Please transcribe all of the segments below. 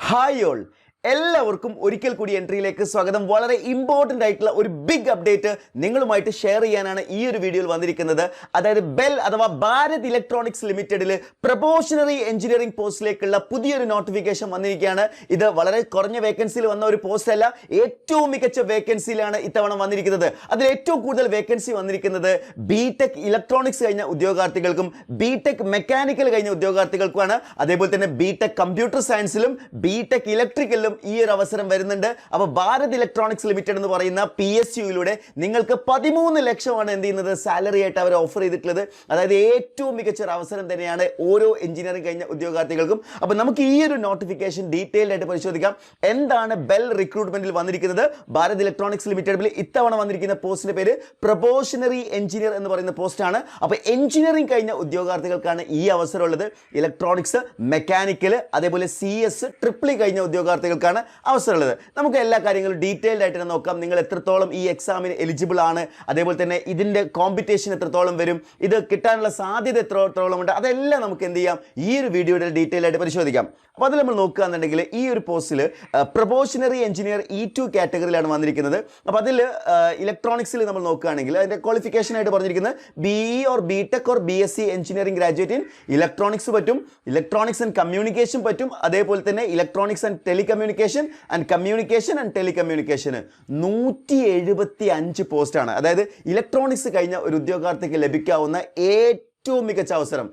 Hi all എല്ലാവർക്കും ഒരിക്കൽ കൂടി എൻട്രിയിലേക്ക് സ്വാഗതം. വളരെ ഇമ്പോർട്ടൻ്റ് ആയിട്ടുള്ള ഒരു ബിഗ് അപ്ഡേറ്റ് നിങ്ങളുമായിട്ട് ഷെയർ ചെയ്യാനാണ് ഈ ഒരു വീഡിയോയിൽ വന്നിരിക്കുന്നത്. അതായത് ബെൽ അഥവാ ഭാരത് ഇലക്ട്രോണിക്സ് ലിമിറ്റഡിൽ പ്രൊബോഷണറി എഞ്ചിനീയറിംഗ് പോസ്റ്റിലേക്കുള്ള പുതിയൊരു നോട്ടിഫിക്കേഷൻ വന്നിരിക്കുകയാണ്. ഇത് വളരെ കുറഞ്ഞ വേക്കൻസിയിൽ വന്ന ഒരു പോസ്റ്റ് അല്ല, ഏറ്റവും മികച്ച വേക്കൻസിയിലാണ് ഇത്തവണ വന്നിരിക്കുന്നത്. അതിൽ ഏറ്റവും കൂടുതൽ വേക്കൻസി വന്നിരിക്കുന്നത് ബിടെക് ഇലക്ട്രോണിക്സ് കഴിഞ്ഞ ഉദ്യോഗാർത്ഥികൾക്കും ബിടെക് മെക്കാനിക്കൽ കഴിഞ്ഞ ഉദ്യോഗാർത്ഥികൾക്കുമാണ്. അതേപോലെ തന്നെ ബിടെക് കമ്പ്യൂട്ടർ സയൻസിലും ബിടെക് ഇലക്ട്രിക്കലിലും ഈ ഒരു അവസരം വരുന്നുണ്ട്. അപ്പോൾ ഭാരത് ഇലക്ട്രോണിക്സ് ലിമിറ്റഡ് എന്ന് പറയുന്ന PSUയിലൂടെ നിങ്ങൾക്ക് 13 ലക്ഷമാണ് എന്ത് ചെയ്യുന്നത് സാലറി ആയിട്ട് അവർ ഓഫർ ചെയ്തിട്ടുള്ളത്. അതായത് ഏറ്റവും മികച്ച ഒരു അവസരം തന്നെയാണ് ഓരോ എഞ്ചിനീയറിംഗ് കഴിഞ്ഞ ഉദ്യോഗാർത്ഥികൾക്കും. അപ്പോൾ നമുക്ക് ഈ ഒരു നോട്ടിഫിക്കേഷൻ ഡീറ്റെയിൽഡ് ആയിട്ട് പരിശോധിക്കാം. എന്താണ് ബെൽ റിക്രൂട്ട്മെന്റിൽ വന്നിരിക്കുന്നത്? ഭാരത് ഇലക്ട്രോണിക്സ് ലിമിറ്റഡിൽ ഇത്തവണ വന്നിരിക്കുന്ന പോസ്റ്റിന്റെ പേര് പ്രൊബോഷണറി എഞ്ചിനീയർ എന്ന് പറയുന്ന പോസ്റ്റാണ്. അപ്പോൾ എഞ്ചിനീയറിംഗ് കഴിഞ്ഞ ഉദ്യോഗാർത്ഥികൾക്കാണ് ഈ അവസരമുള്ളത്. ഇലക്ട്രോണിക്സ്, മെക്കാനിക്കൽ, അതേപോലെ CS, ട്രിപ്പിൾ കഴിഞ്ഞ ഉദ്യോഗാർത്ഥികൾക്കാണ് അവസരമുള്ളത്. നമുക്ക് എല്ലാ കാര്യങ്ങളും ഡീറ്റെയിൽഡ് ആയിട്ട് തന്നെ നോക്കാം. നിങ്ങൾ എത്രത്തോളം ഈ എക്സാമിന് എലിജിബിൾ ആണ്, അതേപോലെ തന്നെ ഇതിന്റെ കോമ്പറ്റീഷൻ എത്രത്തോളം വരും, ഇത് കിട്ടാനുള്ള സാധ്യത എത്രത്തോളം ഉണ്ട്, അതെല്ലാം നമുക്ക് എന്ത് ചെയ്യാം ഈ ഒരു വീഡിയോയുടെ ഡീറ്റെയിൽ ആയിട്ട് പരിശോധിക്കാം. അപ്പോൾ അതിൽ നമ്മൾ നോക്കുകയാണെന്നുണ്ടെങ്കിൽ ഈ ഒരു പോസ്റ്റിൽ പ്രൊബോഷണറി എഞ്ചിനീയർ E2 കാറ്റഗറിയിലാണ് വന്നിരിക്കുന്നത്. അപ്പോൾ അതിൽ ഇലക്ട്രോണിക്സിൽ നമ്മൾ നോക്കുകയാണെങ്കിൽ അതിന്റെ ക്വാളിഫിക്കേഷൻ ആയിട്ട് പറഞ്ഞിരിക്കുന്നത് BE or BTech or BSc engineering graduate in electronics പറ്റും, ഇലക്ട്രോണിക്സ് ആൻഡ് കമ്മ്യൂണിക്കേഷൻ പറ്റും, അതേപോലെ തന്നെ electronics and telecommunication and communication and ടെലികമ്മ്യൂണിക്കേഷന് 175 പോസ്റ്റാണ്. അതായത് ഇലക്ട്രോണിക്സ് കഴിഞ്ഞ ഒരു ഉദ്യോഗാർത്ഥിക്ക് ലഭിക്കാവുന്ന ഏറ്റവും മികച്ച അവസരം.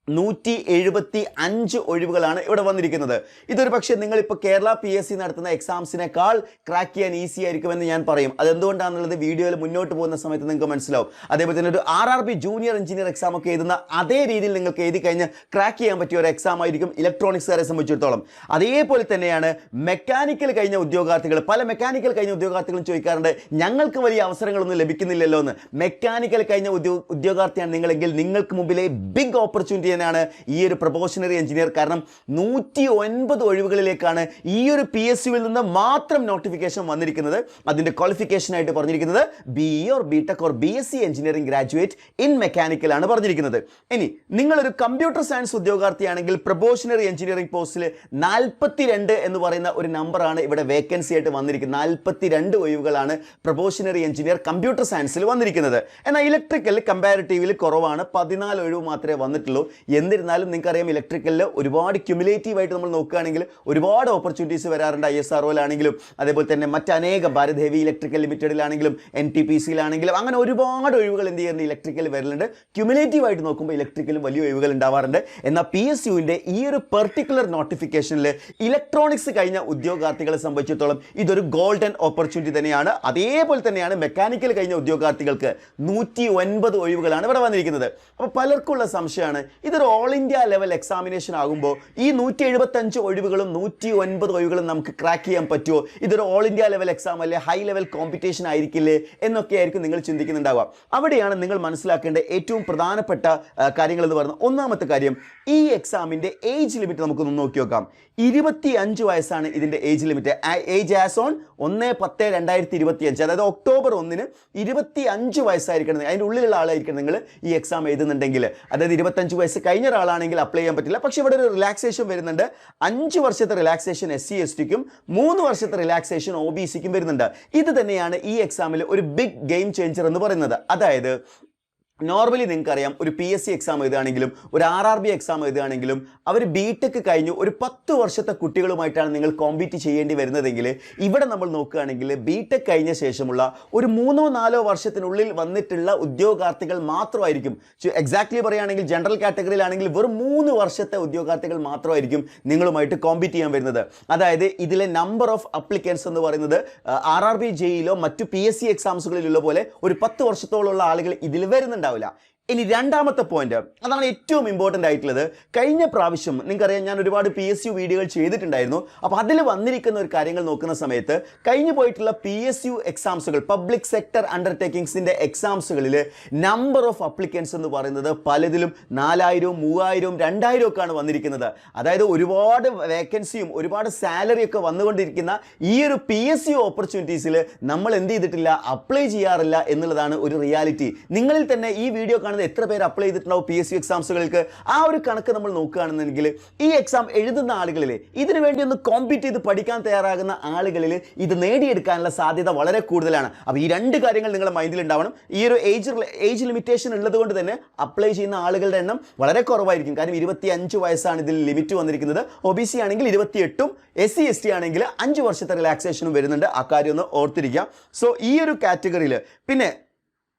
175 ഒഴിവുകളാണ് ഇവിടെ വന്നിരിക്കുന്നത്. ഇതൊരു പക്ഷേ നിങ്ങളിപ്പോൾ കേരള PSC നടത്തുന്ന എക്സാംസിനേക്കാൾ ക്രാക്ക് ചെയ്യാൻ ഈസി ആയിരിക്കുമെന്ന് ഞാൻ പറയും. അതെന്തുകൊണ്ടാണെന്നുള്ളത് വീഡിയോയിൽ മുന്നോട്ട് പോകുന്ന സമയത്ത് നിങ്ങൾക്ക് മനസ്സിലാവും. അതേപോലെ തന്നെ ഒരു RRB ജൂനിയർ എഞ്ചിനീയർ എക്സാം ഒക്കെ എഴുതുന്ന അതേ രീതിയിൽ നിങ്ങൾക്ക് എഴുതി കഴിഞ്ഞ് ക്രാക്ക് ചെയ്യാൻ പറ്റിയ ഒരു എക്സാം ആയിരിക്കും ഇലക്ട്രോണിക്സുകാരെ സംബന്ധിച്ചിടത്തോളം. അതേപോലെ തന്നെയാണ് മെക്കാനിക്കൽ കഴിഞ്ഞ ഉദ്യോഗാർത്ഥികൾ. പല മെക്കാനിക്കൽ കഴിഞ്ഞ ഉദ്യോഗാർത്ഥികളും ചോദിക്കാറുണ്ട്, ഞങ്ങൾക്ക് വലിയ അവസരങ്ങളൊന്നും ലഭിക്കുന്നില്ലല്ലോ എന്ന്. മെക്കാനിക്കൽ കഴിഞ്ഞ ഉദ്യോഗാർത്ഥിയാണ് നിങ്ങളെങ്കിൽ നിങ്ങൾക്ക് മുമ്പിലെ ബിഗ് ഓപ്പർച്യൂണിറ്റി ാണ് ഈ ഒരു പ്രൊബോഷണറി എഞ്ചിനീയർ. കാരണം 109 ഒഴിവുകളിലേക്കാണ് ഈ ഒരു PSUവിൽ നിന്ന് മാത്രം നോട്ടിഫിക്കേഷൻ വന്നിരിക്കുന്നത്. അതിന്റെ ക്വാളിഫിക്കേഷൻ ആയിട്ട് പറഞ്ഞിരിക്കുന്നത് BE or BTech or BSc engineering graduate in mechanical ആണ് പറഞ്ഞിരിക്കുന്നത്. ഇനി നിങ്ങളൊരു കമ്പ്യൂട്ടർ സയൻസ് ഉദ്യോഗാർത്ഥിയാണെങ്കിൽ പ്രൊബോഷണറി എഞ്ചിനീയറിംഗ് പോസ്റ്റിൽ 42 എന്ന് പറയുന്ന ഒരു നമ്പറാണ് ഇവിടെ വേക്കൻസി ആയിട്ട് വന്നിരിക്കുന്നത്. 42 ഒഴിവുകളാണ് പ്രൊബോഷണറി എഞ്ചിനീയർ കമ്പ്യൂട്ടർ സയൻസിൽ വന്നിരിക്കുന്നത്. എന്നാൽ ഇലക്ട്രിക്കൽ കമ്പാരിറ്റീവ്ലി കുറവാണ്, 14 ഒഴിവ് മാത്രമേ വന്നിട്ടുള്ളൂ. എന്നിരുന്നാലും നിങ്ങൾക്കറിയാം ഇലക്ട്രിക്കലിൽ ഒരുപാട് ക്യുമുലേറ്റീവ് ആയിട്ട് നമ്മൾ നോക്കുകയാണെങ്കിൽ ഒരുപാട് ഓപ്പർച്യൂണിറ്റീസ് വരാറുണ്ട്. ISROയിലാണെങ്കിലും അതേപോലെ തന്നെ മറ്റനേകം ഭാരത് ഹെവി ഇലക്ട്രിക്കൽ ലിമിറ്റഡിലാണെങ്കിലും NTPCയിലാണെങ്കിലും അങ്ങനെ ഒരുപാട് ഒഴിവുകൾ എന്ത് ചെയ്യുന്നുണ്ട് ഇലക്ട്രിക്കൽ വരുന്നുണ്ട്. ക്യുമുലേറ്റീവ് ആയിട്ട് നോക്കുമ്പോൾ ഇലക്ട്രിക്കലും വലിയ ഒഴിവുകൾ ഉണ്ടാവാറുണ്ട്. എന്നാൽ PSUവിൻ്റെ ഈ ഒരു പെർട്ടിക്കുലർ നോട്ടിഫിക്കേഷനിൽ ഇലക്ട്രോണിക്സ് കഴിഞ്ഞ ഉദ്യോഗാർത്ഥികളെ സംബന്ധിച്ചിടത്തോളം ഇതൊരു ഗോൾഡൻ ഓപ്പർച്യൂണിറ്റി തന്നെയാണ്. അതേപോലെ തന്നെയാണ് മെക്കാനിക്കൽ കഴിഞ്ഞ ഉദ്യോഗാർത്ഥികൾക്ക് 109 ഒഴിവുകളാണ് ഇവിടെ വന്നിരിക്കുന്നത്. അപ്പോൾ പലർക്കുള്ള സംശയമാണ്, ഇതൊരു ഓൾ ഇന്ത്യ ലെവൽ എക്സാമിനേഷൻ ആകുമ്പോൾ ഈ 175 ഒഴിവുകളും 109 ഒഴിവുകളും നമുക്ക് ക്രാക്ക് ചെയ്യാൻ പറ്റുമോ? ഇതൊരു ഓൾ ഇന്ത്യ ലെവൽ എക്സാം അല്ലേ, ഹൈ ലെവൽ കോമ്പറ്റീഷൻ ആയിരിക്കില്ലേ എന്നൊക്കെ ആയിരിക്കും നിങ്ങൾ ചിന്തിക്കുന്നുണ്ടാവുക. അവിടെയാണ് നിങ്ങൾ മനസ്സിലാക്കേണ്ട ഏറ്റവും പ്രധാനപ്പെട്ട കാര്യങ്ങൾ എന്ന് പറയുന്നത്. ഒന്നാമത്തെ കാര്യം, ഈ എക്സാമിൻ്റെ ഏജ് ലിമിറ്റ് നമുക്കൊന്ന് നോക്കി നോക്കാം. 25 വയസ്സാണ് ഇതിൻ്റെ age limit. Age as on 1/10/2025, അതായത് ഒക്ടോബർ 1-ന് 25 വയസ്സായിരിക്കണം. അതിൻ്റെ ഉള്ളിലുള്ള ആളായിരിക്കണം നിങ്ങൾ ഈ എക്സാം എഴുതുന്നുണ്ടെങ്കിൽ. അതായത് 25 വയസ്സ് കഴിഞ്ഞ ഒരാളാണെങ്കിൽ അപ്ലൈ ചെയ്യാൻ പറ്റില്ല. പക്ഷേ ഇവിടെ ഒരു റിലാക്സേഷൻ വരുന്നുണ്ട്. 5 വർഷത്തെ റിലാക്സേഷൻ SC/STക്കും 3 വർഷത്തെ റിലാക്സേഷൻ OBCക്കും വരുന്നുണ്ട്. ഇത് തന്നെയാണ് ഈ എക്സാമിൽ ഒരു ബിഗ് ഗെയിം ചേഞ്ചർ എന്ന് പറയുന്നത്. അതായത് നോർമലി നിങ്ങൾക്കറിയാം ഒരു PSC എക്സാം എഴുതുകയാണെങ്കിലും ഒരു RRB എക്സാം എഴുതുകയാണെങ്കിലും അവർ BTech കഴിഞ്ഞു ഒരു 10 വർഷത്തെ കുട്ടികളുമായിട്ടാണ് നിങ്ങൾ കോമ്പീറ്റ് ചെയ്യേണ്ടി വരുന്നതെങ്കിൽ ഇവിടെ നമ്മൾ നോക്കുകയാണെങ്കിൽ BTech കഴിഞ്ഞ ശേഷമുള്ള ഒരു 3-4 വർഷത്തിനുള്ളിൽ വന്നിട്ടുള്ള ഉദ്യോഗാർത്ഥികൾ മാത്രമായിരിക്കും. എക്സാക്ട്ലി പറയുകയാണെങ്കിൽ ജനറൽ കാറ്റഗറിയിലാണെങ്കിൽ വെറും 3 വർഷത്തെ ഉദ്യോഗാർത്ഥികൾ മാത്രമായിരിക്കും നിങ്ങളുമായിട്ട് കോമ്പീറ്റ് ചെയ്യാൻ വരുന്നത്. അതായത് ഇതിലെ നമ്പർ ഓഫ് അപ്ലിക്കൻസ് എന്ന് പറയുന്നത് RRB JEEയിലോ മറ്റു PSC എക്സാംസുകളിലുള്ള പോലെ ഒരു 10 വർഷത്തോളമുള്ള ആളുകൾ ഇതിൽ വരുന്നുണ്ട്. ഇനി രണ്ടാമത്തെ പോയിന്റ്, അതാണ് ഏറ്റവും ഇമ്പോർട്ടൻ്റ് ആയിട്ടുള്ളത്. കഴിഞ്ഞ പ്രാവശ്യം നിങ്ങൾക്കറിയാം ഞാൻ ഒരുപാട് PSU വീഡിയോകൾ ചെയ്തിട്ടുണ്ടായിരുന്നു. അപ്പോൾ അതിൽ വന്നിരിക്കുന്ന ഒരു കാര്യങ്ങൾ നോക്കുന്ന സമയത്ത് കഴിഞ്ഞു പോയിട്ടുള്ള PSU എക്സാംസുകൾ, പബ്ലിക് സെക്ടർ അണ്ടർടേക്കിങ്സിൻ്റെ എക്സാംസുകളിൽ നമ്പർ ഓഫ് അപ്ലിക്കൻസ് എന്ന് പറയുന്നത് പലതിലും 4000, 3000, 2000 ഒക്കെയാണ് വന്നിരിക്കുന്നത്. അതായത് ഒരുപാട് വേക്കൻസിയും ഒരുപാട് സാലറി ഒക്കെ വന്നുകൊണ്ടിരിക്കുന്ന ഈ ഒരു PSU ഓപ്പർച്യൂണിറ്റീസിൽ നമ്മൾ എന്ത് ചെയ്തിട്ടില്ല, അപ്ലൈ ചെയ്യാറില്ല എന്നുള്ളതാണ് ഒരു റിയാലിറ്റി. നിങ്ങളിൽ തന്നെ ഈ വീഡിയോ കാണുന്ന കാണുന്നത് എത്ര പേര് അപ്ലൈ ചെയ്തിട്ടുണ്ടാവും PSU എക്സാംസുകൾക്ക്. ആ ഒരു കണക്ക് നമ്മൾ നോക്കുകയാണെന്നുണ്ടെങ്കിൽ ഈ എക്സാം എഴുതുന്ന ആളുകളിൽ, ഇതിനു വേണ്ടി ഒന്ന് കോമ്പീറ്റ് ചെയ്ത് പഠിക്കാൻ തയ്യാറാകുന്ന ആളുകളിൽ ഇത് നേടിയെടുക്കാനുള്ള സാധ്യത വളരെ കൂടുതലാണ്. അപ്പോൾ ഈ രണ്ട് കാര്യങ്ങൾ നിങ്ങളുടെ മൈൻഡിൽ ഉണ്ടാവണം. ഈ ഒരു ഏജ് ലിമിറ്റേഷൻ ഉള്ളത് കൊണ്ട് തന്നെ അപ്ലൈ ചെയ്യുന്ന ആളുകളുടെ എണ്ണം വളരെ കുറവായിരിക്കും. കാരണം 25 വയസ്സാണ് ഇതിൽ ലിമിറ്റ് വന്നിരിക്കുന്നത്. OBC ആണെങ്കിൽ 28ഉം SC ST ആണെങ്കിൽ 5 വർഷത്തെ റിലാക്സേഷനും വരുന്നുണ്ട്. ആ കാര്യം ഒന്ന് ഓർത്തിരിക്കാം. സോ ഈ ഒരു കാറ്റഗറിയിൽ പിന്നെ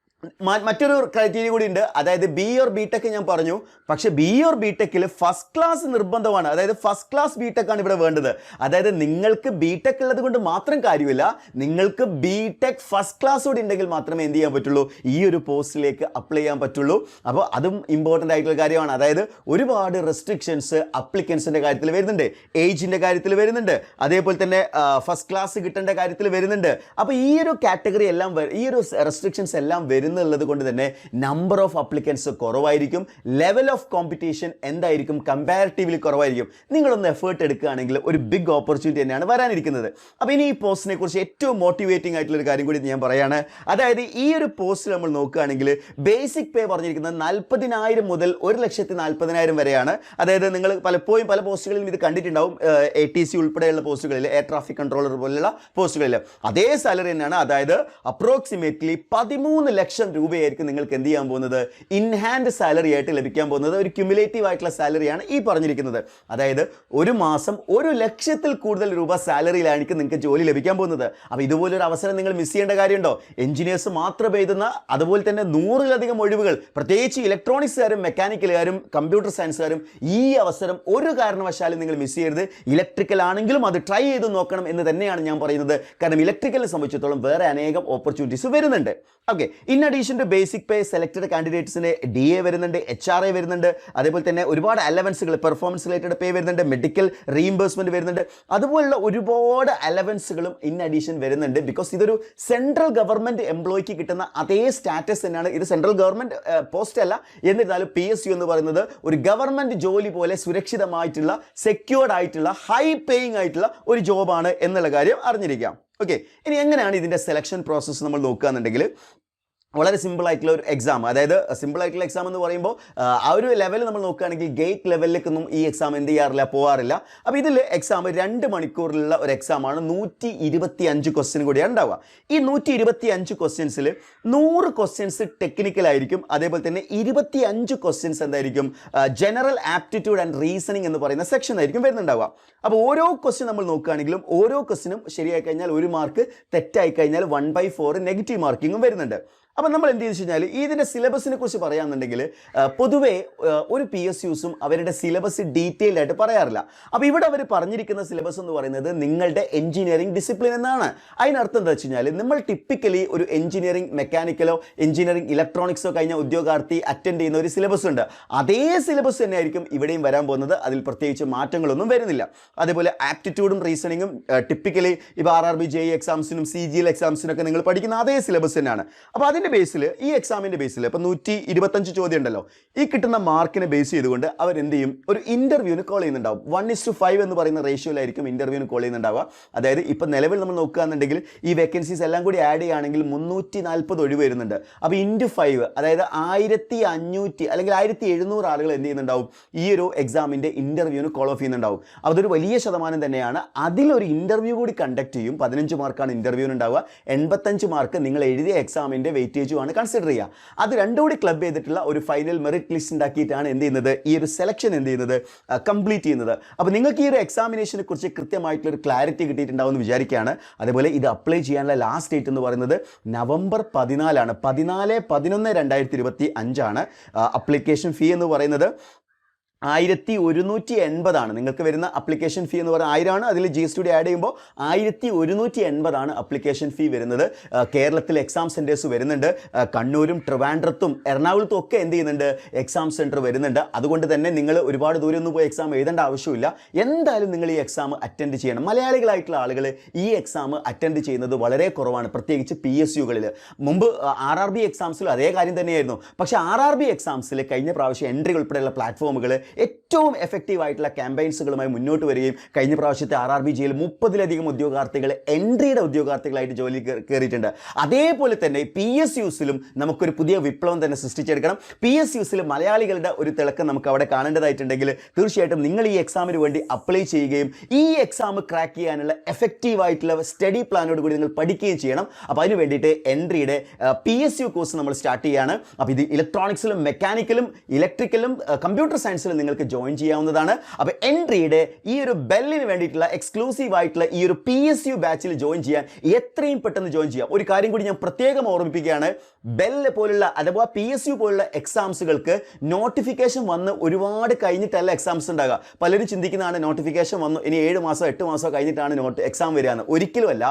മറ്റൊരു ക്രൈറ്റീരിയ കൂടി ഉണ്ട്. അതായത് BE or BTech ഞാൻ പറഞ്ഞു. പക്ഷേ BE or BTechൽ ഫസ്റ്റ് ക്ലാസ് നിർബന്ധമാണ്. അതായത് ഫസ്റ്റ് ക്ലാസ് BTech ആണ് ഇവിടെ വേണ്ടത്. അതായത് നിങ്ങൾക്ക് BTech ഉള്ളത് കൊണ്ട് മാത്രം കാര്യമില്ല, നിങ്ങൾക്ക് BTech ഫസ്റ്റ് ക്ലാസ് കൂടി ഉണ്ടെങ്കിൽ മാത്രമേ എന്ത് ചെയ്യാൻ പറ്റുള്ളൂ, ഈ ഒരു പോസ്റ്റിലേക്ക് അപ്ലൈ ചെയ്യാൻ പറ്റുള്ളൂ. അപ്പോൾ അതും ഇമ്പോർട്ടൻ്റ് ആയിട്ടുള്ള കാര്യമാണ്. അതായത് ഒരുപാട് റെസ്ട്രിക്ഷൻസ് അപ്ലിക്കൻസിൻ്റെ കാര്യത്തിൽ വരുന്നുണ്ട്, ഏജിൻ്റെ കാര്യത്തിൽ വരുന്നുണ്ട്, അതേപോലെ തന്നെ ഫസ്റ്റ് ക്ലാസ് കിട്ടേണ്ട കാര്യത്തിൽ വരുന്നുണ്ട്. അപ്പോൾ ഈ ഒരു കാറ്റഗറി എല്ലാം ഈ ഒരു റെസ്ട്രിക്ഷൻസ് എല്ലാം വരുന്നുള്ളത് കൊണ്ട് തന്നെ നമ്പർ ഓഫ് അപ്ലിക്കൻസ് കുറവായിരിക്കും. ലെവൽ ഓഫ് കോമ്പറ്റീഷൻ എന്തായിരിക്കും, കമ്പാരിറ്റീവ്ലി കുറവായിരിക്കും. നിങ്ങളൊന്ന് എഫേർട്ട് എടുക്കുകയാണെങ്കിൽ ഒരു ബിഗ് ഓപ്പർച്യൂണിറ്റി തന്നെയാണ് വരാനിരിക്കുന്നത്. അപ്പോൾ ഇനി ഈ പോസ്റ്റിനെ കുറിച്ച് ഏറ്റവും മോട്ടിവേറ്റിംഗ് ആയിട്ടുള്ള ഒരു കാര്യം കൂടി ഞാൻ പറയുകയാണ്. അതായത് ഈ ഒരു പോസ്റ്റിൽ നമ്മൾ നോക്കുകയാണെങ്കിൽ ബേസിക് പേ പറഞ്ഞിരിക്കുന്നത് 40,000 മുതൽ 1,40,000 വരെയാണ്. അതായത് നിങ്ങൾ പലപ്പോഴും പല പോസ്റ്റുകളിലും ഇത് കണ്ടിട്ടുണ്ടാവും. ATC ഉൾപ്പെടെയുള്ള പോസ്റ്റുകളിൽ, എയർ ട്രാഫിക് കൺട്രോളർ പോലുള്ള പോസ്റ്റുകളിൽ അതേ സാലറി തന്നെയാണ്. അതായത് അപ്രോക്സിമേറ്റ്ലി 13 ലക്ഷം രൂപയായിരിക്കും നിങ്ങൾക്ക് എന്ത് ചെയ്യാൻ പോകുന്നത്, ഇൻ ഹാൻഡ് സാലറി ആയിട്ട് ലഭിക്കാൻ പോകുന്നത്. ഒരു ക്യുമുലേറ്റീവ് ആയിട്ടുള്ള സാലറിയാണ് ഈ പറഞ്ഞിരിക്കുന്നത്. അതായത് ഒരു മാസം 1 ലക്ഷത്തിൽ കൂടുതൽ രൂപ സാലറിയിലായിരിക്കും നിങ്ങൾക്ക് ജോലി ലഭിക്കാൻ പോകുന്നത്. അപ്പോൾ ഇതുപോലൊരു അവസരം നിങ്ങൾ മിസ് ചെയ്യേണ്ട കാര്യമുണ്ടോ? എഞ്ചിനീയേഴ്സ് മാത്രം എഴുതുന്ന അതുപോലെ തന്നെ 100-ലധികം ഒഴിവുകൾ, പ്രത്യേകിച്ച് ഇലക്ട്രോണിക്സുകാരും മെക്കാനിക്കലുകാരും കമ്പ്യൂട്ടർ സയൻസുകാരും ഈ അവസരം ഒരു കാരണവശാലും നിങ്ങൾ മിസ് ചെയ്യരുത്. ഇലക്ട്രിക്കൽ ആണെങ്കിലും അത് ട്രൈ ചെയ്ത് നോക്കണം എന്ന് തന്നെയാണ് ഞാൻ പറയുന്നത്. കാരണം ഇലക്ട്രിക്കലിനെ സംബന്ധിച്ചിടത്തോളം വേറെ അനേകം ഓപ്പർച്യൂണിറ്റീസ് വരുന്നുണ്ട്. Okay, in addition to basic pay selected കാൻഡിഡേറ്റ്സിന് DA വരുന്നുണ്ട്, HRA വരുന്നുണ്ട്, അതേപോലെ തന്നെ ഒരുപാട് അലവൻസുകൾ, പെർഫോമൻസ് റിലേറ്റഡ് പേ വരുന്നുണ്ട്, മെഡിക്കൽ റീഇംബേഴ്സ്മെന്റ് വരുന്നുണ്ട്, അതുപോലുള്ള ഒരുപാട് അലവൻസുകളും ഇൻ അഡീഷൻ വരുന്നുണ്ട്. ബിക്കോസ് ഇതൊരു സെൻട്രൽ ഗവൺമെന്റ് എംപ്ലോയിക്ക് കിട്ടുന്ന അതേ സ്റ്റാറ്റസ് തന്നെയാണ്. ഇത് സെൻട്രൽ ഗവൺമെന്റ് പോസ്റ്റ് അല്ല, എന്നിരുന്നാലും PSU എന്ന് പറയുന്നത് ഒരു ഗവൺമെന്റ് ജോലി പോലെ സുരക്ഷിതമായിട്ടുള്ള, സെക്യൂർഡ് ആയിട്ടുള്ള, ഹൈ പേയിങ് ആയിട്ടുള്ള ഒരു ജോബാണ് എന്നുള്ള കാര്യം അറിഞ്ഞിരിക്കാം. ഓക്കെ, ഇനി എങ്ങനെയാണ് ഇതിൻ്റെ സെലക്ഷൻ പ്രോസസ്സ് നമ്മൾ നോക്കുകയാണെന്നുണ്ടെങ്കിൽ വളരെ സിമ്പിൾ ആയിട്ടുള്ള ഒരു എക്സാം. അതായത് സിമ്പിൾ ആയിട്ടുള്ള എക്സാം എന്ന് പറയുമ്പോൾ ആ ഒരു ലെവൽ നമ്മൾ നോക്കുകയാണെങ്കിൽ ഗേറ്റ് ലെവലിലേക്കൊന്നും ഈ എക്സാം എന്ത് ചെയ്യാറില്ല, പോകാറില്ല. അപ്പോൾ ഇതിൽ എക്സാം 2 മണിക്കൂറിലുള്ള ഒരു എക്സാമാണ്. 125 ക്വസ്റ്റ്യൻ കൂടിയാണ് ഉണ്ടാവുക. ഈ 125 ക്വസ്റ്റ്യൻസിൽ 100 ക്വസ്റ്റ്യൻസ് ടെക്നിക്കലായിരിക്കും. അതേപോലെ തന്നെ 25 ക്വസ്റ്റ്യൻസ് എന്തായിരിക്കും, ജനറൽ ആപ്റ്റിറ്റ്യൂഡ് ആൻഡ് റീസണിങ് എന്ന് പറയുന്ന സെക്ഷൻ ആയിരിക്കും വരുന്നുണ്ടാവുക. അപ്പോൾ ഓരോ ക്വസ്റ്റ്യൻ നമ്മൾ നോക്കുകയാണെങ്കിലും ഓരോ ക്വസ്റ്റ്യനും ശരിയായി കഴിഞ്ഞാൽ 1 മാർക്ക്, തെറ്റായി കഴിഞ്ഞാൽ 1/4 നെഗറ്റീവ് മാർക്കിങ്ങും വരുന്നുണ്ട്. അപ്പം നമ്മൾ എന്ത് ചെയ്തു കഴിഞ്ഞാൽ ഇതിൻ്റെ സിലബസിനെ കുറിച്ച് പറയുകയാണെന്നുണ്ടെങ്കിൽ പൊതുവേ ഒരു PSUസും അവരുടെ സിലബസ് ഡീറ്റെയിൽഡ് ആയിട്ട് പറയാറില്ല. അപ്പോൾ ഇവിടെ അവർ പറഞ്ഞിരിക്കുന്ന സിലബസ് എന്ന് പറയുന്നത് നിങ്ങളുടെ എഞ്ചിനീയറിംഗ് ഡിസിപ്ലിൻ എന്നാണ്. അതിനർത്ഥം എന്താ വെച്ച് കഴിഞ്ഞാൽ നമ്മൾ ടിപ്പിക്കലി ഒരു എഞ്ചിനീയറിംഗ് മെക്കാനിക്കലോ എഞ്ചിനീയറിംഗ് ഇലക്ട്രോണിക്സോ കഴിഞ്ഞ ഉദ്യോഗാർത്ഥി അറ്റൻഡ് ചെയ്യുന്ന ഒരു സിലബസ് ഉണ്ട്. അതേ സിലബസ് തന്നെയായിരിക്കും ഇവിടെയും വരാൻ പോകുന്നത്. അതിൽ പ്രത്യേകിച്ച് മാറ്റങ്ങളൊന്നും വരുന്നില്ല. അതേപോലെ ആപ്റ്റിറ്റ്യൂഡും റീസണിങ്ങും ടിപ്പിക്കലി ഇപ്പോൾ RRB JE എക്സാംസിനും CGL എക്സാംസിനൊക്കെ നിങ്ങൾ പഠിക്കുന്ന അതേ സിലബസ് തന്നെയാണ്. അപ്പോൾ അതിൻ്റെ ബേസിൽ, ഈ എക്സാമിൻ്റെ ബേസിൽ ഇപ്പോൾ 125 ചോദ്യം ഉണ്ടല്ലോ, ഈ കിട്ടുന്ന മാർക്കിനെ ബേസ് ചെയ്തുകൊണ്ട് അവരെന്ത് ചെയ്യും, ഒരു ഇൻ്റർവ്യൂവിന് കോൾ ചെയ്യുന്നുണ്ടാവും. 1:5 എന്ന് പറയുന്ന റേഷ്യോയിലായിരിക്കും ഇൻ്റർവ്യൂവിന് കോൾ ചെയ്യുന്നുണ്ടാവുക. അതായത് ഇപ്പോൾ നിലവിൽ നമ്മൾ നോക്കുകയാണെന്നുണ്ടെങ്കിൽ ഈ വേക്കൻസീസ് എല്ലാം കൂടി ആഡ് ചെയ്യുകയാണെങ്കിൽ 340 ഒഴിവ് വരുന്നുണ്ട്. അപ്പോൾ *5, അതായത് 1500 അല്ലെങ്കിൽ 1700 ആളുകൾ എന്ത് ചെയ്യുന്നുണ്ടാവും, ഈ ഒരു എക്സാമിൻ്റെ ഇൻ്റർവ്യൂവിന് കോൾ ഓഫ് ചെയ്യുന്നുണ്ടാവും. അതൊരു വലിയ ശതമാനം തന്നെയാണ്. അതിലൊരു ഇൻ്റർവ്യൂ കൂടി കണ്ടക്ട് ചെയ്യും. 15 മാർക്കാണ് ഇൻ്റർവ്യൂവിന് ഉണ്ടാവുക. 85 മാർക്ക് നിങ്ങൾ എഴുതിയ എക്സാമിൻ്റെ വെയിറ്റേജുമാണ് കൺസിഡർ ചെയ്യുക. അത് രണ്ടും കൂടി ക്ലബ് ചെയ്തിട്ടുള്ള ഒരു ഫൈനൽ മെറിറ്റ് ലിസ്റ്റ് ഉണ്ടാക്കിയിട്ടാണ് എന്ത് ചെയ്യുന്നത്, ഈ ഒരു സെലക്ഷൻ എന്ത് ചെയ്യുന്നത്, കംപ്ലീറ്റ് ചെയ്യുന്നത്. അപ്പോൾ നിങ്ങൾക്ക് ഈ ഒരു എക്സാമിനേഷനെ കുറിച്ച് കൃത്യമായിട്ടുള്ളൊരു ക്ലാരിറ്റി കിട്ടിയിട്ടുണ്ടാവും എന്ന് വിചാരിക്കുകയാണ്. അതേപോലെ ഇത് അപ്ലൈ ചെയ്യാനുള്ള ലാസ്റ്റ് ഡേറ്റ് എന്ന് പറയുന്നത് നവംബർ 14 14/11/2025 ആണ്. അപ്ലിക്കേഷൻ ഫീ എന്ന് പറയുന്നത് 1180 നിങ്ങൾക്ക് വരുന്ന അപ്ലിക്കേഷൻ ഫീ എന്ന് പറയുന്നത് 1000 ആണ്. അതിൽ GST ആഡ് ചെയ്യുമ്പോൾ 1180 അപ്ലിക്കേഷൻ ഫീ വരുന്നത്. കേരളത്തിൽ എക്സാം സെൻറ്റേഴ്സ് വരുന്നുണ്ട്. കണ്ണൂരും ട്രിവാൻഡ്രത്തും എറണാകുളത്തും ഒക്കെ എന്ത് ചെയ്യുന്നുണ്ട്, എക്സാം സെൻറ്റർ വരുന്നുണ്ട്. അതുകൊണ്ട് തന്നെ നിങ്ങൾ ഒരുപാട് ദൂരം ഒന്നും പോയി എക്സാം എഴുതേണ്ട ആവശ്യമില്ല. എന്തായാലും നിങ്ങൾ ഈ എക്സാം അറ്റൻഡ് ചെയ്യണം. മലയാളികളായിട്ടുള്ള ആളുകൾ ഈ എക്സാം അറ്റൻഡ് ചെയ്യുന്നത് വളരെ കുറവാണ്, പ്രത്യേകിച്ച് PSUകളിൽ. മുമ്പ് RRB എക്സാംസിൽ അതേ കാര്യം തന്നെയായിരുന്നു. പക്ഷേ RRB എക്സാംസിൽ കഴിഞ്ഞ പ്രാവശ്യം എൻട്രി ഉൾപ്പെടെയുള്ള പ്ലാറ്റ്ഫോമുകൾ ഏറ്റവും എഫക്റ്റീവ് ആയിട്ടുള്ള ക്യാമ്പയിൻസുകളുമായി മുന്നോട്ട് വരികയും കഴിഞ്ഞ പ്രാവശ്യത്തെ RRBGയിൽ 30-ലധികം ഉദ്യോഗാർത്ഥികൾ എൻട്രിയുടെ ഉദ്യോഗാർത്ഥികളായിട്ട് ജോലി കയറിയിട്ടുണ്ട്. അതേപോലെ തന്നെ PSUസിലും നമുക്കൊരു പുതിയ വിപ്ലവം തന്നെ സൃഷ്ടിച്ചെടുക്കണം. PSUസിൽ മലയാളികളുടെ ഒരു തിളക്കം നമുക്ക് അവിടെ കാണേണ്ടതായിട്ടുണ്ടെങ്കിൽ തീർച്ചയായിട്ടും നിങ്ങൾ ഈ എക്സാമിന് വേണ്ടി അപ്ലൈ ചെയ്യുകയും ഈ എക്സാം ക്രാക്ക് ചെയ്യാനുള്ള എഫക്റ്റീവ് ആയിട്ടുള്ള സ്റ്റഡി പ്ലാനോട് കൂടി നിങ്ങൾ പഠിക്കുകയും ചെയ്യണം. അപ്പോൾ അതിന് വേണ്ടിയിട്ട് എൻട്രിയുടെ PSU കോഴ്സ് നമ്മൾ സ്റ്റാർട്ട് ചെയ്യുകയാണ്. അപ്പോൾ ഇത് ഇലക്ട്രോണിക്സിലും മെക്കാനിക്കലും ഇലക്ട്രിക്കലും കമ്പ്യൂട്ടർ സയൻസിലും നിങ്ങൾക്ക് ജോയിൻ ചെയ്യാവുന്നതാണ്. അപ്പോൾ എൻട്രിയുടെ ഈ ഒരു ബെല്ലിന് വേണ്ടിയിട്ടുള്ള എക്സ്ക്ലൂസീവ് ആയിട്ടുള്ള ഈ ഒരു PSU ബാച്ചിൽ ജോയിൻ ചെയ്യാൻ എത്രയും പെട്ടെന്ന് ജോയിൻ ചെയ്യാം. ഒരു കാര്യം കൂടി ഞാൻ പ്രത്യേകം ഓർമ്മിപ്പിക്കുകയാണ്, ബെല്ല് പോലുള്ള അഥവാ PSU പോലുള്ള എക്സാംസുകൾക്ക് നോട്ടിഫിക്കേഷൻ വന്ന് ഒരുപാട് കഴിഞ്ഞിട്ടല്ല എക്സാംസ് ഉണ്ടാകുക. പലരും ചിന്തിക്കുന്നതാണ് നോട്ടിഫിക്കേഷൻ വന്നു ഇനി 7 മാസം 8 മാസം കഴിഞ്ഞിട്ടാണ് എക്സാം വരികയെന്ന്. ഒരിക്കലുമല്ല.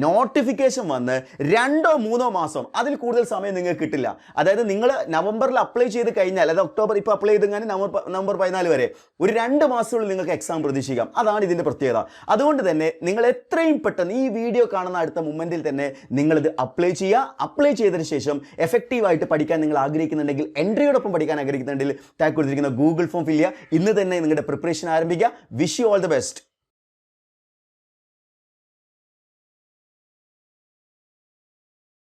നോട്ടിഫിക്കേഷൻ വന്ന് 2-3 മാസം അതിൽ കൂടുതൽ സമയം നിങ്ങൾക്ക് കിട്ടില്ല. അതായത് നിങ്ങൾ നവംബറിൽ അപ്ലൈ ചെയ്ത് കഴിഞ്ഞാൽ, അതായത് ഒക്ടോബർ ഇപ്പോൾ അപ്ലൈ ചെയ്തെങ്കിൽ നവംബർ 14 വരെ ഒരു 2 മാസത്തിനുള്ളിൽ നിങ്ങൾക്ക് എക്സാം പ്രതീക്ഷിക്കാം. അതാണ് ഇതിൻ്റെ പ്രത്യേകത. അതുകൊണ്ട് തന്നെ നിങ്ങൾ എത്രയും പെട്ടെന്ന് ഈ വീഡിയോ കാണുന്ന അടുത്ത മൊമെൻറ്റിൽ തന്നെ നിങ്ങളിത് അപ്ലൈ ചെയ്യുക. അപ്ലൈ ചെയ്തതിന് ശേഷം എഫക്റ്റീവായിട്ട് പഠിക്കാൻ നിങ്ങൾ ആഗ്രഹിക്കുന്നുണ്ടെങ്കിൽ, എൻട്രിയോടൊപ്പം പഠിക്കാൻ ആഗ്രഹിക്കുന്നുണ്ടെങ്കിൽ താഴെ കൊടുത്തിരിക്കുന്ന ഗൂഗിൾ ഫോം ഫില്ല് ചെയ്യുക. ഇന്ന് തന്നെ നിങ്ങളുടെ പ്രിപ്പറേഷൻ ആരംഭിക്കുക. Wish you all the best.